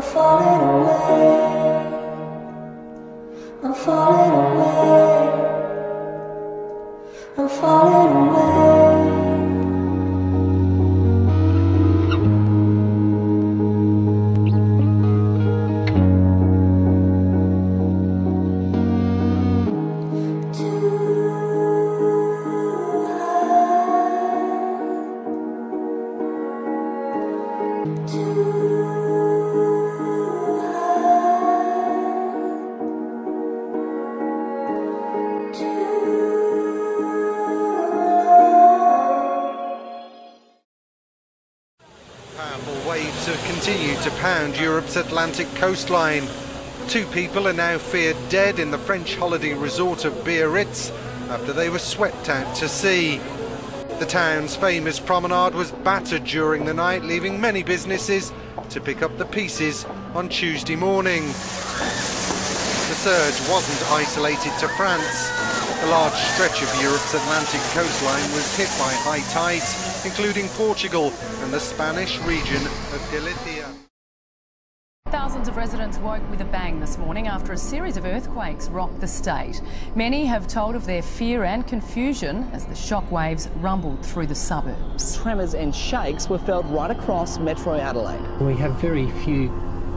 falling away. I'm falling away. I'm falling away. Powerful waves have continued to pound Europe's Atlantic coastline. 2 people are now feared dead in the French holiday resort of Biarritz after they were swept out to sea. The town's famous promenade was battered during the night, leaving many businesses to pick up the pieces on Tuesday morning. The surge wasn't isolated to France. A large stretch of Europe's Atlantic coastline was hit by high tides, including Portugal and the Spanish region of Galicia. Thousands of residents woke with a bang this morning after a series of earthquakes rocked the state. Many have told of their fear and confusion as the shock waves rumbled through the suburbs. Tremors and shakes were felt right across Metro Adelaide. We have very few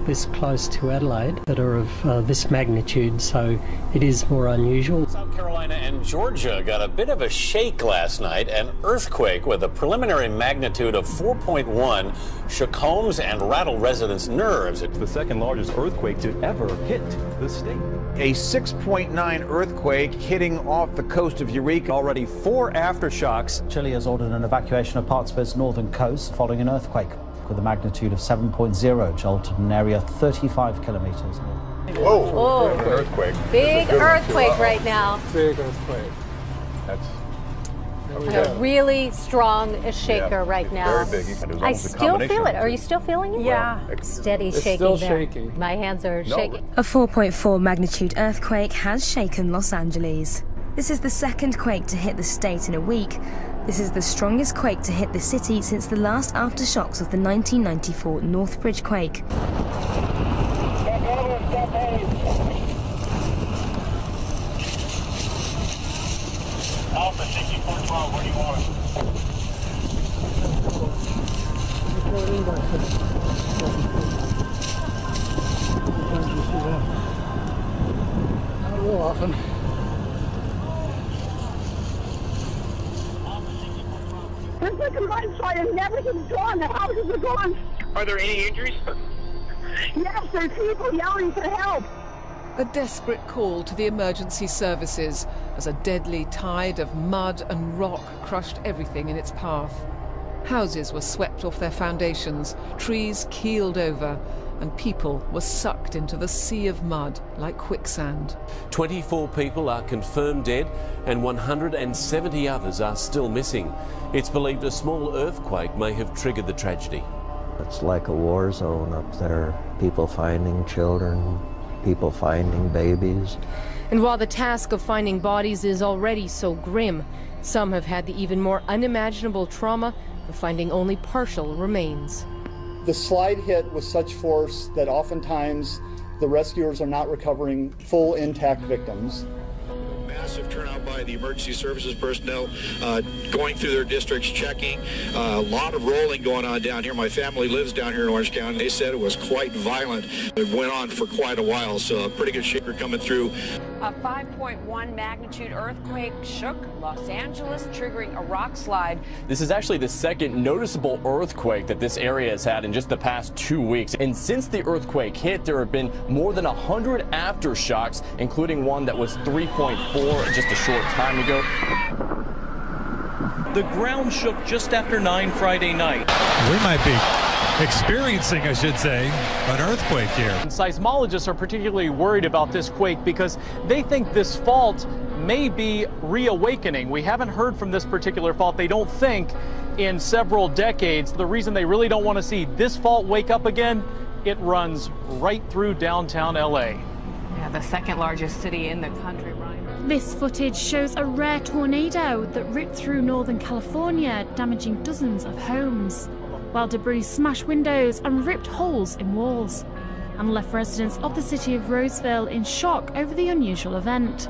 this close to Adelaide that are of this magnitude, so it is more unusual. South Carolina and Georgia got a bit of a shake last night. An earthquake with a preliminary magnitude of 4.1 shook homes and rattled residents' nerves. It's the second largest earthquake to ever hit the state. A 6.9 earthquake hitting off the coast of Eureka. Already 4 aftershocks. Chile has ordered an evacuation of parts of its northern coast following an earthquake with a magnitude of 7.0 jolted an area 35 kilometers north. Whoa! Oh, Earthquake. Big earthquake right now. Big earthquake. That's a really strong shaker right now. Very big. I still feel it. Are you still feeling it? Yeah. Steady it's shaking still there. shaking. My hands are shaking. A 4.4 magnitude earthquake has shaken Los Angeles. This is the second quake to hit the state in a week. This is the strongest quake to hit the city since the last aftershocks of the 1994 Northbridge quake. Alpha 6412, where do you want it? Not real often. It's like a mudslide and everything's gone. The houses are gone. Are there any injuries? Yes, there's people yelling for help. A desperate call to the emergency services as a deadly tide of mud and rock crushed everything in its path. Houses were swept off their foundations, trees keeled over, and people were sucked into the sea of mud like quicksand. 24 people are confirmed dead and 170 others are still missing. It's believed a small earthquake may have triggered the tragedy. It's like a war zone up there. People finding children, people finding babies. And while the task of finding bodies is already so grim, some have had the even more unimaginable trauma of finding only partial remains. The slide hit with such force that oftentimes the rescuers are not recovering full intact victims. Massive turnout by the emergency services personnel going through their districts, checking. A lot of rolling going on down here. My family lives down here in Orange County. They said it was quite violent. It went on for quite a while, so a pretty good shaker coming through. A 5.1 magnitude earthquake shook Los Angeles, triggering a rock slide. This is actually the second noticeable earthquake that this area has had in just the past 2 weeks. And since the earthquake hit, there have been more than 100 aftershocks, including one that was 3.4 just a short time ago. The ground shook just after 9 Friday night. We might be experiencing, I should say, an earthquake here. And seismologists are particularly worried about this quake because they think this fault may be reawakening. We haven't heard from this particular fault, they don't think, in several decades. The reason they really don't want to see this fault wake up again, it runs right through downtown LA. Yeah, the second largest city in the country, Ryan. This footage shows a rare tornado that ripped through Northern California, damaging dozens of homes, while debris smashed windows and ripped holes in walls. and left residents of the city of Roseville in shock over the unusual event.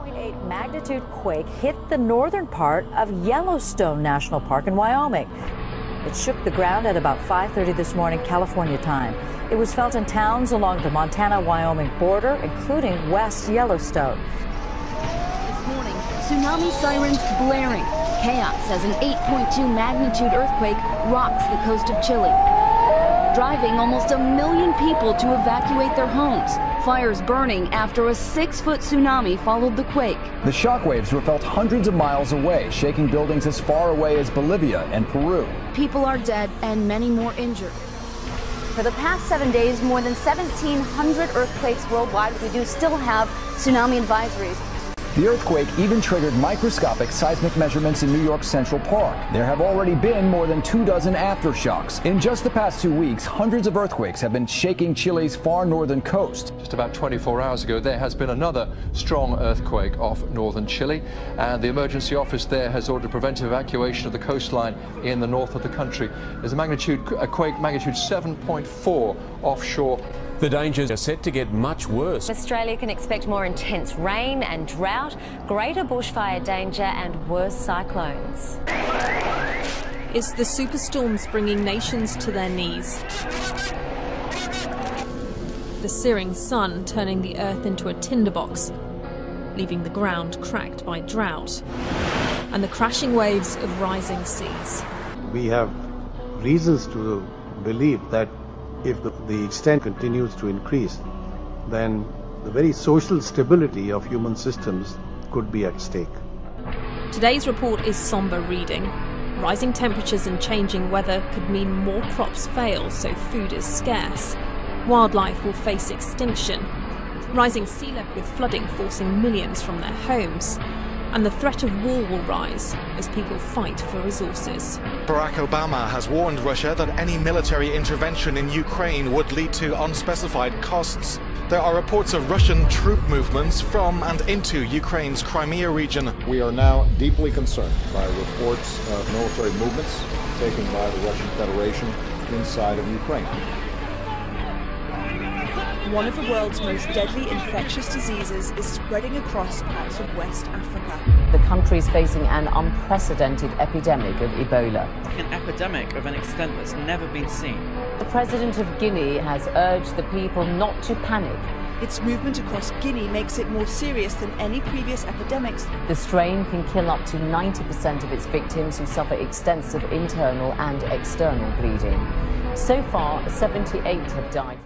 0.8 magnitude quake hit the northern part of Yellowstone National Park in Wyoming. It shook the ground at about 5:30 this morning, California time. It was felt in towns along the Montana-Wyoming border, including West Yellowstone. This morning, tsunami sirens blaring. Chaos as an 8.2 magnitude earthquake rocks the coast of Chile, driving almost 1 million people to evacuate their homes. Fires burning after a 6-foot tsunami followed the quake. The shockwaves were felt hundreds of miles away, shaking buildings as far away as Bolivia and Peru. People are dead and many more injured. For the past 7 days, more than 1,700 earthquakes worldwide. We do still have tsunami advisories. The earthquake even triggered microscopic seismic measurements in New York's Central Park. There have already been more than 24 aftershocks. In just the past 2 weeks, hundreds of earthquakes have been shaking Chile's far northern coast. Just about 24 hours ago, there has been another strong earthquake off northern Chile, and the emergency office there has ordered preventive evacuation of the coastline in the north of the country. There's a quake magnitude 7.4 offshore. The dangers are set to get much worse. Australia can expect more intense rain and drought, greater bushfire danger and worse cyclones. It's the superstorms bringing nations to their knees. The searing sun turning the earth into a tinderbox, leaving the ground cracked by drought, and the crashing waves of rising seas. We have reasons to believe that if the extent continues to increase, then the very social stability of human systems could be at stake. Today's report is somber reading. Rising temperatures and changing weather could mean more crops fail, so food is scarce. Wildlife will face extinction. Rising sea level with flooding forcing millions from their homes. And the threat of war will rise as people fight for resources. Barack Obama has warned Russia that any military intervention in Ukraine would lead to unspecified costs. There are reports of Russian troop movements from and into Ukraine's Crimea region. We are now deeply concerned by reports of military movements taken by the Russian Federation inside of Ukraine. One of the world's most deadly infectious diseases is spreading across parts of West Africa. The country is facing an unprecedented epidemic of Ebola. An epidemic of an extent that's never been seen. The president of Guinea has urged the people not to panic. Its movement across Guinea makes it more serious than any previous epidemics. The strain can kill up to 90% of its victims who suffer extensive internal and external bleeding. So far, 78 have died.